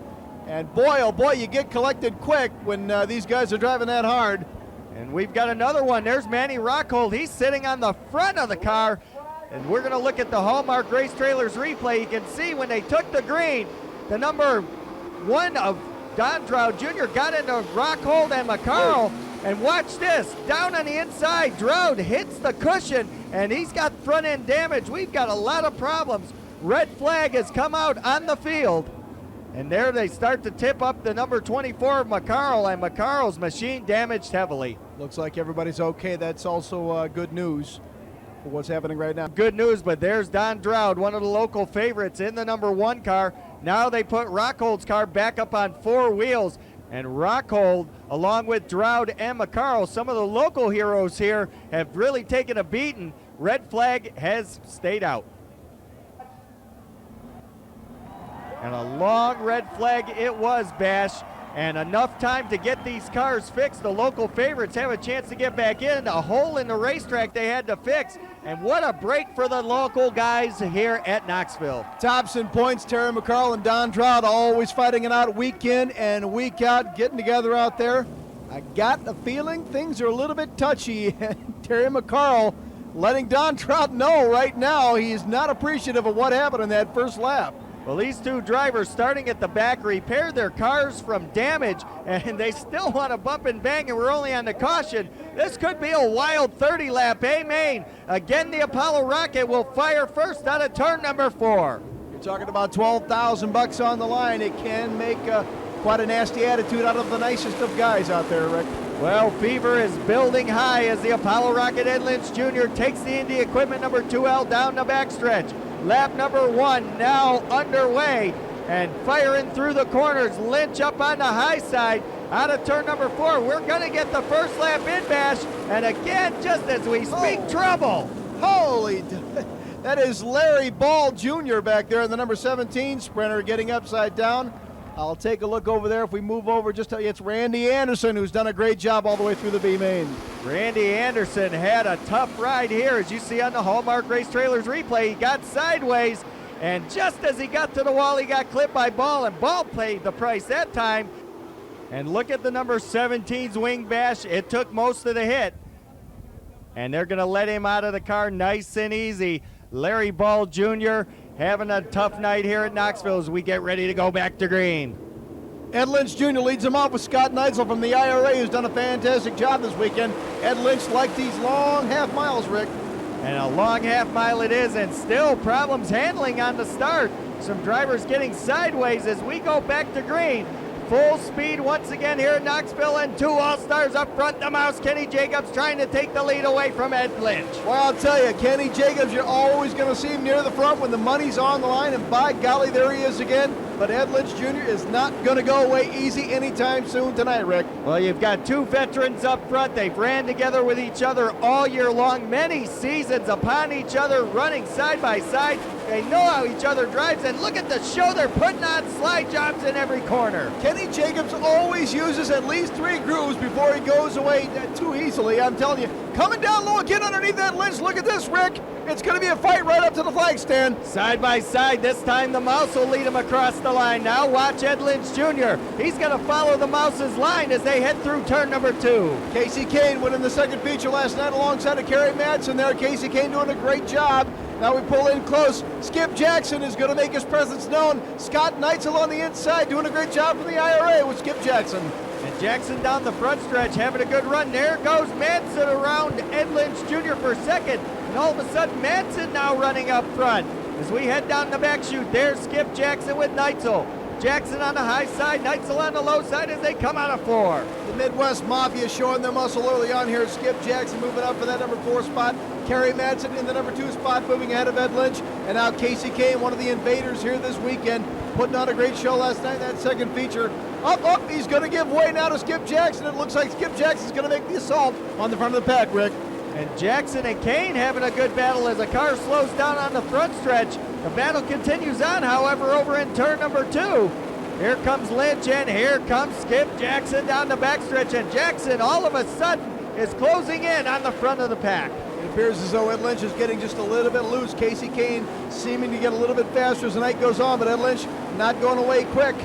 And boy, oh boy, you get collected quick when these guys are driving that hard. And we've got another one. There's Manny Rockhold. He's sitting on the front of the car. And we're going to look at the Hallmark Race Trailers replay. You can see when they took the green, the number 1 of Don Drought Jr. got into Rockhold and McCarl. And watch this. Down on the inside, Drought hits the cushion, and he's got front end damage. We've got a lot of problems. Red flag has come out on the field. And there they start to tip up the number 24 of McCarl, and McCarl's machine damaged heavily. Looks like everybody's okay. That's also good news for what's happening right now. Good news, but there's Don Dowd, one of the local favorites in the number 1 car. Now they put Rockhold's car back up on 4 wheels, and Rockhold, along with Dowd and McCarl, some of the local heroes here, have really taken a beating. Red flag has stayed out. And a long red flag it was, Bash, and enough time to get these cars fixed. The local favorites have a chance to get back in. A hole in the racetrack they had to fix, and what a break for the local guys here at Knoxville. Thompson points, Terry McCarl and Don Dowd always fighting it out week in and week out, getting together out there. I got a feeling things are a little bit touchy. Terry McCarl letting Don Dowd know right now he's not appreciative of what happened in that first lap. Well, these two drivers starting at the back repaired their cars from damage, and they still want to bump and bang, and we're only on the caution. This could be a wild 30 lap, Maine. Again, the Apollo Rocket will fire first out of turn number 4. You're talking about $12,000 on the line. It can make quite a nasty attitude out of the nicest of guys out there, Rick. Well, fever is building high as the Apollo Rocket Ed Lynch Jr. takes the Indy Equipment number 2L down the backstretch. Lap number 1 now underway and firing through the corners. Lynch up on the high side out of turn number 4. We're going to get the first lap in, Bash. And again, just as we speak, trouble. Holy, that is Larry Ball Jr. back there in the number 17 sprinter getting upside down. I'll take a look over there. If we move over, it's Randy Anderson who's done a great job all the way through the B main. Randy Anderson had a tough ride here, as you see on the Hallmark Race Trailers replay. He got sideways, and just as he got to the wall, he got clipped by Ball, and Ball paid the price that time. And look at the number 17's wing, Bash. It took most of the hit, and they're going to let him out of the car nice and easy. Larry Ball Jr. having a tough night here at Knoxville as we get ready to go back to green. Ed Lynch Jr. leads him off with Scott Neitzel from the IRA, who's done a fantastic job this weekend. Ed Lynch liked these long half miles, Rick. And a long half mile it is, and still problems handling on the start. Some drivers getting sideways as we go back to green. Full speed once again here at Knoxville, and 2 All-Stars up front. The Mouse, Kenny Jacobs, trying to take the lead away from Ed Lynch. Well, I'll tell you, Kenny Jacobs, you're always going to see him near the front when the money's on the line, and by golly, there he is again. But Ed Lynch Jr. is not going to go away easy anytime soon tonight, Rick. Well, you've got 2 veterans up front. They've ran together with each other all year long, many seasons upon each other, running side by side. They know how each other drives, and look at the show they're putting on, slide jobs in every corner. Kenny Jacobs always uses at least 3 grooves before he goes away too easily. I'm telling you, coming down low again underneath that Lynch. Look at this, Rick. It's going to be a fight right up to the flag stand. Side by side, this time the Mouse will lead him across the line. Now watch Ed Lynch Jr. He's going to follow the Mouse's line as they head through turn number 2. Casey Kane winning the second feature last night alongside of Kerry Madsen there. Casey Kane doing a great job. Now we pull in close. Skip Jackson is going to make his presence known. Scott Neitzel on the inside doing a great job from the IRA with Skip Jackson. And Jackson down the front stretch having a good run. There goes Madsen around Ed Lynch Jr. for second. And all of a sudden Madsen now running up front. As we head down the back chute, there's Skip Jackson with Neitzel. Jackson on the high side, Neitzel on the low side as they come out of 4. The Midwest Mafia showing their muscle early on here. Skip Jackson moving up for that number 4 spot. Kerry Madsen in the number 2 spot, moving ahead of Ed Lynch. And now Casey Kane, one of the invaders here this weekend, putting on a great show last night in that second feature. Up, he's going to give way now to Skip Jackson. It looks like Skip Jackson's going to make the assault on the front of the pack, Rick. And Jackson and Kane having a good battle as the car slows down on the front stretch. The battle continues on, however, over in turn number 2. Here comes Lynch, and here comes Skip Jackson down the backstretch, and Jackson all of a sudden is closing in on the front of the pack. It appears as though Ed Lynch is getting just a little bit loose. Casey Kane seeming to get a little bit faster as the night goes on, but Ed Lynch not going away quick.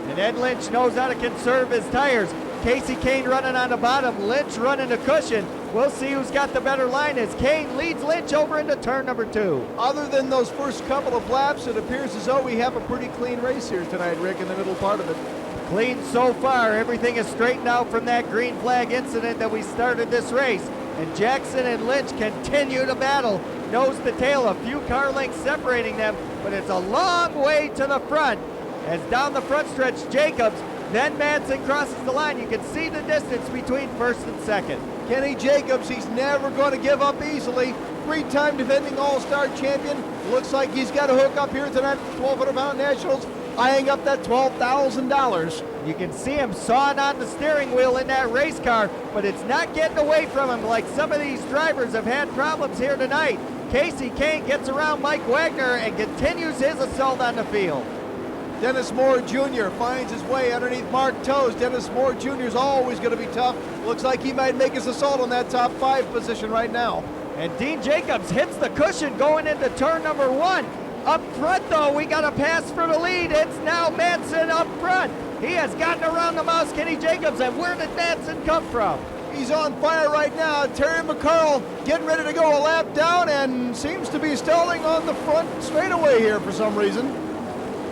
And Ed Lynch knows how to conserve his tires. Casey Kane running on the bottom, Lynch running the cushion. We'll see who's got the better line as Kane leads Lynch over into turn number 2. Other than those first couple of laps, it appears as though we have a pretty clean race here tonight, Rick, in the middle part of it. Clean so far. Everything is straightened out from that green flag incident that we started this race. And Jackson and Lynch continue to battle nose to tail, a few car lengths separating them, but it's a long way to the front. as down the front stretch, Jacobs, then Madsen crosses the line. You can see the distance between first and second. Kenny Jacobs, he's never going to give up easily. Three-time defending All-Star champion. Looks like he's got a hook up here tonight at the 1,200-pound Nationals, eyeing up that $12,000. You can see him sawing on the steering wheel in that race car, but it's not getting away from him like some of these drivers have had problems here tonight. Casey Kane gets around Mike Wagner and continues his assault on the field. Dennis Moore Jr. finds his way underneath Mark Toes. Dennis Moore Jr. is always going to be tough. Looks like he might make his assault on that top 5 position right now. And Dean Jacobs hits the cushion going into turn number 1. Up front, though, we got a pass for the lead. It's now Madsen up front. He has gotten around the mouse, Kenny Jacobs, and where did Madsen come from? He's on fire right now. Terry McCarl getting ready to go a lap down and seems to be stalling on the front straightaway here for some reason.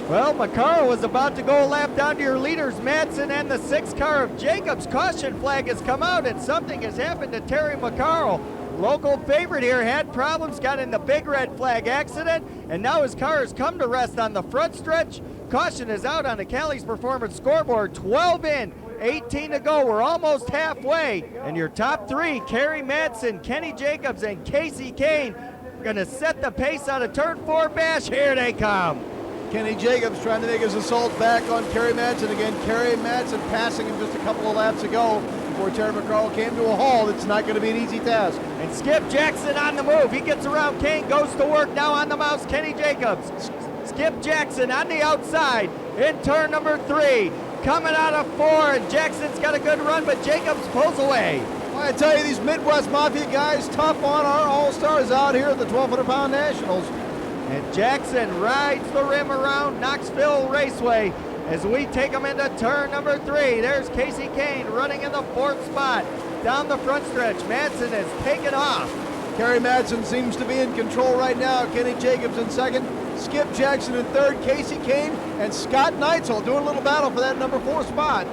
Well, McCarl was about to go a lap down to your leaders, Madsen, and the 6 car of Jacobs. Caution flag has come out, and something has happened to Terry McCarl. Local favorite here had problems, got in the big red flag accident, and now his car has come to rest on the front stretch. Caution is out on the Cali's Performance scoreboard. 12 in, 18 to go. We're almost halfway. And your top 3, Kerry Madsen, Kenny Jacobs, and Casey Kane, are going to set the pace out of turn 4 Bash. Here they come. Kenny Jacobs trying to make his assault back on Kerry Madsen again. Kerry Madsen passing him just a couple of laps ago before Terry McCarl came to a halt. It's not going to be an easy task. And Skip Jackson on the move. He gets around Kane, goes to work now on the mouse. Kenny Jacobs. Skip Jackson on the outside in turn number 3. Coming out of 4, and Jackson's got a good run, but Jacobs pulls away. Well, I tell you, these Midwest Mafia guys tough on our All-Stars out here at the 1,200-pound Nationals. And Jackson rides the rim around Knoxville Raceway as we take him into turn number 3. There's Casey Kane running in the 4th spot. Down the front stretch, Madsen has taken off. Kerry Madsen seems to be in control right now. Kenny Jacobs in 2nd, Skip Jackson in 3rd, Casey Kane and Scott Neitzel doing a little battle for that number 4 spot.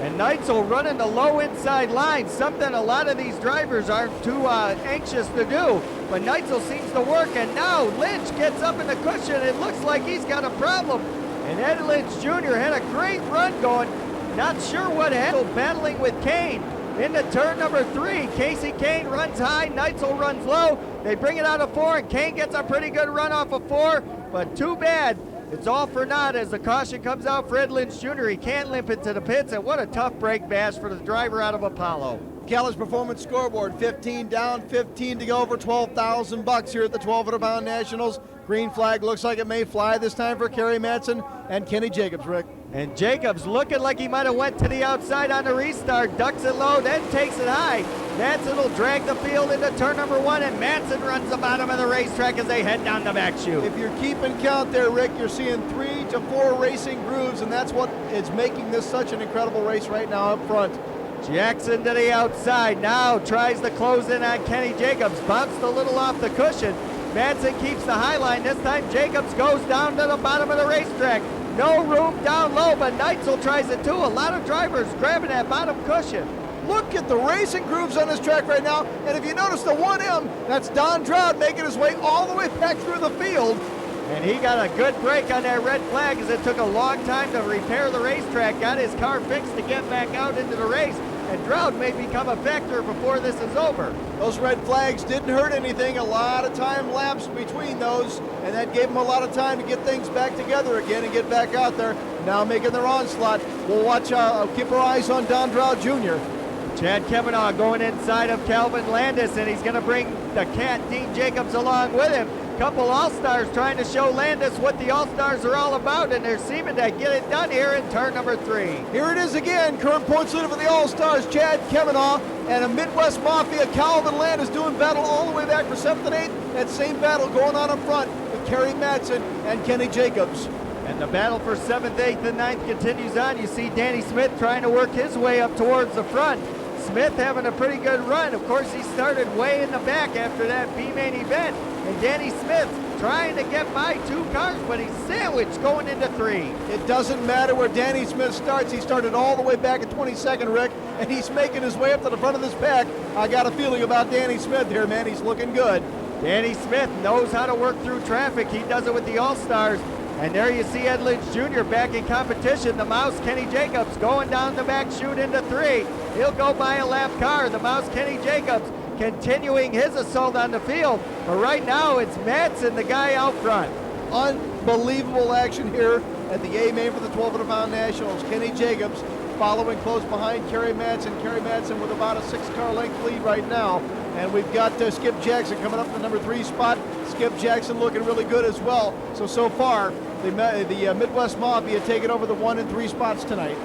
And Neitzel running the low inside line, something a lot of these drivers aren't too anxious to do. But Neitzel seems to work, and now Lynch gets up in the cushion. It looks like he's got a problem. And Ed Lynch Jr. had a great run going. Not sure what happened, battling with Kane. Into turn number 3, Casey Kane runs high, Neitzel runs low. They bring it out of 4, and Kane gets a pretty good run off of 4, but too bad. It's all for naught as the caution comes out for Ed Lynch Jr. He can't limp into the pits, and what a tough break Bash for the driver out of Apollo. Cali's Performance scoreboard, 15 down, 15 to go for $12,000 here at the 1,200-pound Nationals. Green flag looks like it may fly this time for Kerry Madsen and Kenny Jacobs, Rick. And Jacobs looking like he might have went to the outside on the restart, ducks it low, then takes it high. Madsen will drag the field into turn number 1, and Madsen runs the bottom of the racetrack as they head down the back chute. If you're keeping count there, Rick, you're seeing 3 to 4 racing grooves, and that's what is making this such an incredible race right now up front. Jackson to the outside, now tries to close in on Kenny Jacobs, bounced a little off the cushion. Madsen keeps the high line. This time Jacobs goes down to the bottom of the racetrack. No room down low, but Neitzel tries it too. A lot of drivers grabbing that bottom cushion. Look at the racing grooves on this track right now, and if you notice the 1M, that's Don Drought making his way all the way back through the field. And he got a good break on that red flag as it took a long time to repair the racetrack, got his car fixed to get back out into the race, and Drought may become a factor before this is over. Those red flags didn't hurt anything. A lot of time lapsed between those, and that gave them a lot of time to get things back together again and get back out there. Now making their onslaught. We'll watch, keep our eyes on Don Drought Jr. Chad Kavanaugh going inside of Calvin Landis, and he's going to bring the cat Dean Jacobs along with him. Couple All-Stars trying to show Landis what the All-Stars are all about, and they're seeming to get it done here in turn number 3. Here it is again, current points leader for the All-Stars, Chad Kavanaugh, and a Midwest Mafia, Calvin Landis, doing battle all the way back for 7th and 8th. That same battle going on up front with Kerry Madsen and Kenny Jacobs. And the battle for 7th, 8th, and 9th continues on. You see Danny Smith trying to work his way up towards the front. Smith having a pretty good run. Of course, he started way in the back after that B-main event. And Danny Smith trying to get by 2 cars, but he's sandwiched going into 3. It doesn't matter where Danny Smith starts. He started all the way back at 22nd, Rick, and he's making his way up to the front of this pack. I got a feeling about Danny Smith here, man. He's looking good. Danny Smith knows how to work through traffic. He does it with the All-Stars. And there you see Ed Lynch Jr. back in competition. The Mouse, Kenny Jacobs, going down the back chute into 3. He'll go by a lap car. The Mouse, Kenny Jacobs, continuing his assault on the field. But right now, it's Madsen, the guy out front. Unbelievable action here at the A main for the 1,200-pound Nationals. Kenny Jacobs following close behind Kerry Madsen. Kerry Madsen with about a 6-car length lead right now. And we've got Skip Jackson coming up in the number 3 spot. Skip Jackson looking really good as well. So far, the Midwest Mafia taking over the 1 and 3 spots tonight.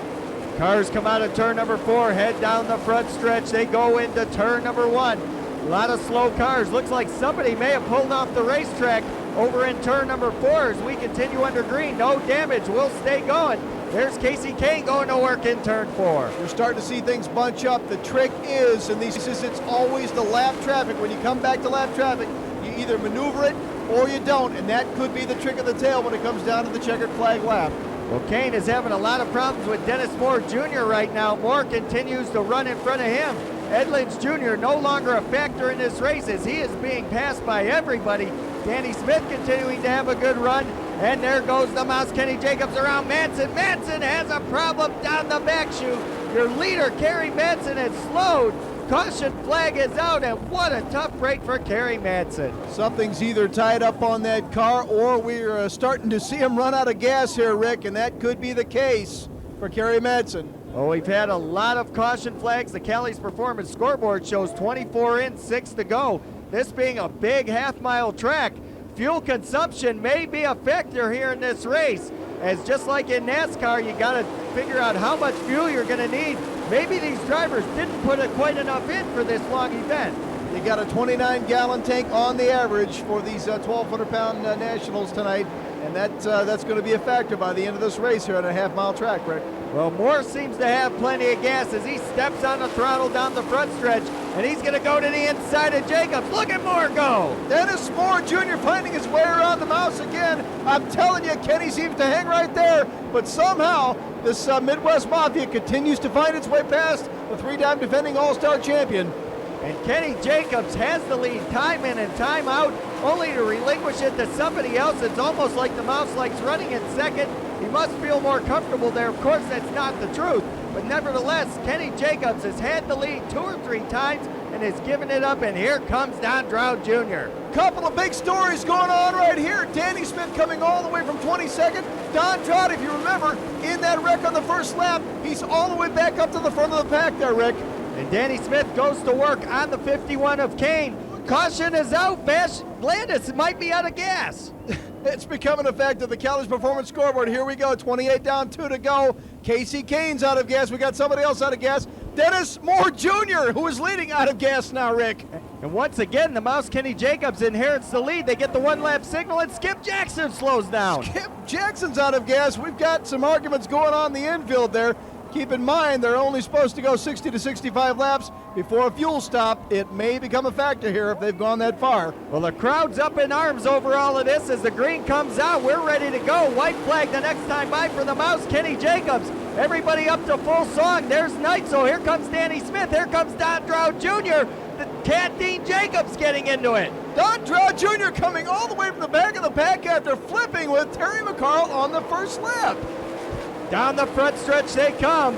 Cars come out of turn number 4, head down the front stretch. They go into turn number 1. A lot of slow cars. Looks like somebody may have pulled off the racetrack over in turn number 4 as we continue under green. No damage. We'll stay going. There's Casey Kane going to work in turn 4. You're starting to see things bunch up. The trick is, in these cases, it's always the lap traffic. When you come back to lap traffic, you either maneuver it or you don't, and that could be the trick of the tail when it comes down to the checkered flag lap. Well, Kane is having a lot of problems with Dennis Moore Jr. right now. Moore continues to run in front of him. Ed Lynch Jr. no longer a factor in this race as he is being passed by everybody. Danny Smith continuing to have a good run. And there goes the Mouse, Kenny Jacobs around Madsen. Madsen has a problem down the back chute. Your leader, Kerry Madsen, has slowed. Caution flag is out, and what a tough break for Kerry Madsen. Something's either tied up on that car or we're starting to see him run out of gas here, Rick, and that could be the case for Kerry Madsen. Well, we've had a lot of caution flags. The Cali's Performance scoreboard shows 24 in, 6 to go. This being a big half-mile track, fuel consumption may be a factor here in this race. As just like in NASCAR, you got to figure out how much fuel you're going to need. Maybe these drivers didn't put quite enough in for this long event. You got a 29-gallon tank on the average for these 1,200-pound Nationals tonight, and that's going to be a factor by the end of this race here on a half-mile track, Rick. Well, Moore seems to have plenty of gas as he steps on the throttle down the front stretch, and he's going to go to the inside of Jacobs. Look at Moore go! Dennis Moore Jr. finding his way around the Mouse again. I'm telling you, Kenny seems to hang right there, but somehow this Midwest Mafia continues to find its way past the 3-time defending All-Star champion. And Kenny Jacobs has the lead time in and time out, only to relinquish it to somebody else. It's almost like the Mouse likes running in second. He must feel more comfortable there. Of course, that's not the truth. But nevertheless, Kenny Jacobs has had the lead 2 or 3 times and has given it up. And here comes Don Dowd Jr. Couple of big stories going on right here. Danny Smith coming all the way from 22nd. Don Dowd, if you remember, in that wreck on the first lap, he's all the way back up to the front of the pack there, Rick. And Danny Smith goes to work on the 51 of Kane. Caution is out. Landis might be out of gas. It's becoming a fact of the Cali's Performance scoreboard. Here we go, 28 down, 2 to go. Casey Kane's out of gas. We got somebody else out of gas. Dennis Moore Jr., who is leading, out of gas now, Rick. And once again, the Mouse, Kenny Jacobs, inherits the lead. They get the 1-lap signal, and Skip Jackson slows down. Skip Jackson's out of gas. We've got some arguments going on in the infield there. Keep in mind, they're only supposed to go 60 to 65 laps before a fuel stop. It may become a factor here if they've gone that far. Well, the crowd's up in arms over all of this as the green comes out. We're ready to go. White flag the next time by for the Mouse, Kenny Jacobs. Everybody up to full song. There's Knight, so here comes Danny Smith. Here comes Don Dowd Jr. The Cat Dean Jacobs getting into it. Don Dowd Jr. coming all the way from the back of the pack after flipping with Terry McCarl on the first lap. Down the front stretch they come.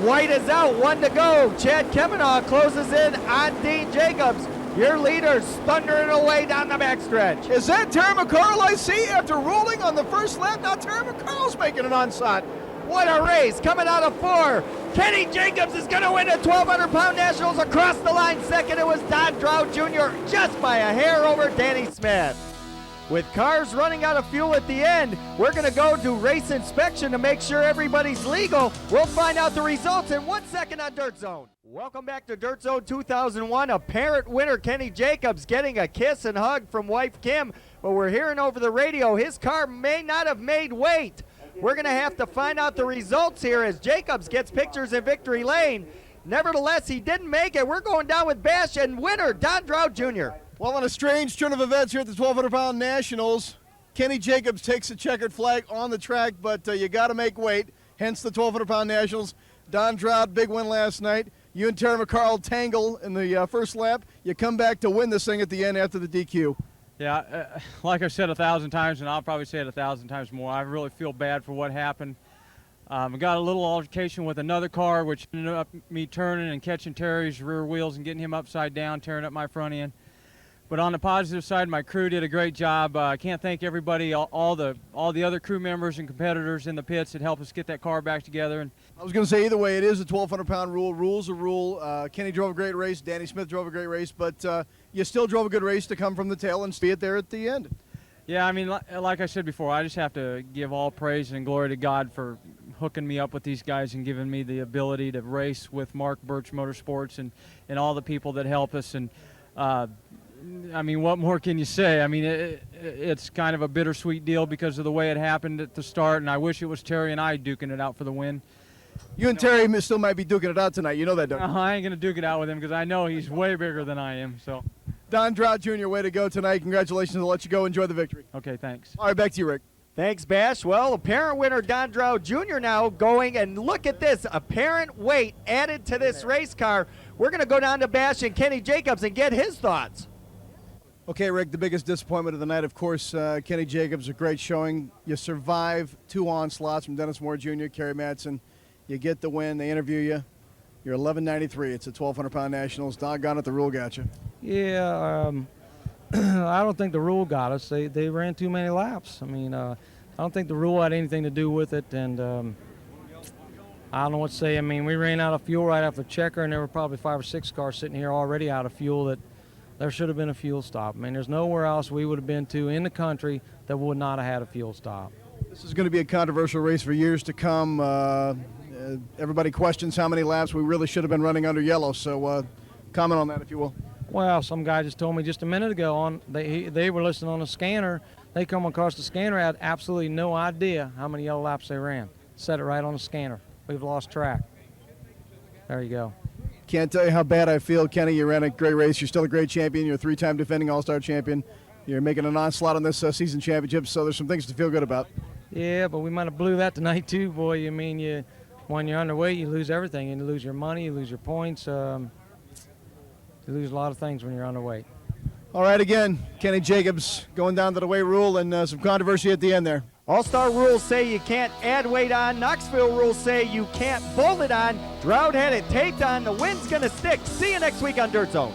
White is out, 1 to go. Chad Kemmenaugh closes in on Dean Jacobs. Your leader's thundering away down the backstretch. Is that Terry McCarl I see after rolling on the first lap? Now Terry McCarl's making an onslaught. What a race, coming out of 4. Kenny Jacobs is going to win the 1,200-pound Nationals across the line. Second, it was Don Dowd Jr. just by a hair over Danny Smith. With cars running out of fuel at the end, we're going to go do race inspection to make sure everybody's legal. We'll find out the results in 1 second on Dirt Zone. Welcome back to Dirt Zone 2001. Apparent winner Kenny Jacobs getting a kiss and hug from wife Kim, but we're hearing over the radio his car may not have made weight. We're going to have to find out the results here as Jacobs gets pictures in victory lane. Nevertheless, he didn't make it. We're going down with Bash and winner Don Dowd Jr. Well, on a strange turn of events here at the 1,200-pound Nationals, Kenny Jacobs takes a checkered flag on the track, but you got to make weight, hence the 1,200-pound Nationals. Don Dowd, big win last night. You and Terry McCarl tangle in the first lap. You come back to win this thing at the end after the DQ. Yeah, like I said 1,000 times, and I'll probably say it 1,000 times more, I really feel bad for what happened. I got a little altercation with another car, which ended up me turning and catching Terry's rear wheels and getting him upside down, tearing up my front end. But on the positive side, my crew did a great job. I can't thank everybody, all the other crew members and competitors in the pits that helped us get that car back together. And I was going to say, either way, it is a 1,200-pound rule. Rule's a rule. Kenny drove a great race. Danny Smith drove a great race. But you still drove a good race to come from the tail and see it there at the end. yeah, I mean, like I said before, I just have to give all praise and glory to God for hooking me up with these guys and giving me the ability to race with Mark Birch Motorsports and all the people that help us. And I mean, what more can you say? I mean, it's kind of a bittersweet deal because of the way it happened at the start, and I wish it was Terry and I duking it out for the win. You and Terry still might be duking it out tonight. You know that, don't you? I ain't going to duke it out with him because I know he's way bigger than I am. So, Don Drought Jr., way to go tonight. Congratulations. I'll let you go. Enjoy the victory. okay, thanks. All right, back to you, Rick. Thanks, Bash. Well, apparent winner Don Drow Jr. now going, and look at this, apparent weight added to this race car. We're going to go down to Bash and Kenny Jacobs and get his thoughts. Okay, Rick, the biggest disappointment of the night, of course, Kenny Jacobs, a great showing. You survive 2 onslaughts from Dennis Moore Jr., Kerry Madsen. You get the win. They interview you. You're 11.93. It's a 1,200-pound nationals. Doggone it, the rule got you. Yeah, I don't think the rule got us. They ran too many laps. I mean, I don't think the rule had anything to do with it, and I don't know what to say. I mean, we ran out of fuel right after checker, and there were probably 5 or 6 cars sitting here already out of fuel. That there should have been a fuel stop. I mean, there's nowhere else we would have been to in the country that would not have had a fuel stop. This is going to be a controversial race for years to come. Everybody questions how many laps we really should have been running under yellow, so comment on that if you will. Well, some guy just told me just a minute ago they were listening on the scanner. They come across the scanner, had absolutely no idea how many yellow laps they ran. Set it right on the scanner. We've lost track. There you go. Can't tell you how bad I feel, Kenny. You ran a great race. You're still a great champion. You're a 3-time defending All-Star champion. You're making an onslaught on this season championship, so there's some things to feel good about. Yeah, but we might have blew that tonight too, boy. I mean, when you're underweight, you lose everything. You lose your money, you lose your points. You lose a lot of things when you're underweight. All right, again, Kenny Jacobs going down to the weight rule and some controversy at the end there. All-Star rules say you can't add weight on. Knoxville rules say you can't bolt it on. Drought had it taped on. The wind's going to stick. See you next week on Dirt Zone.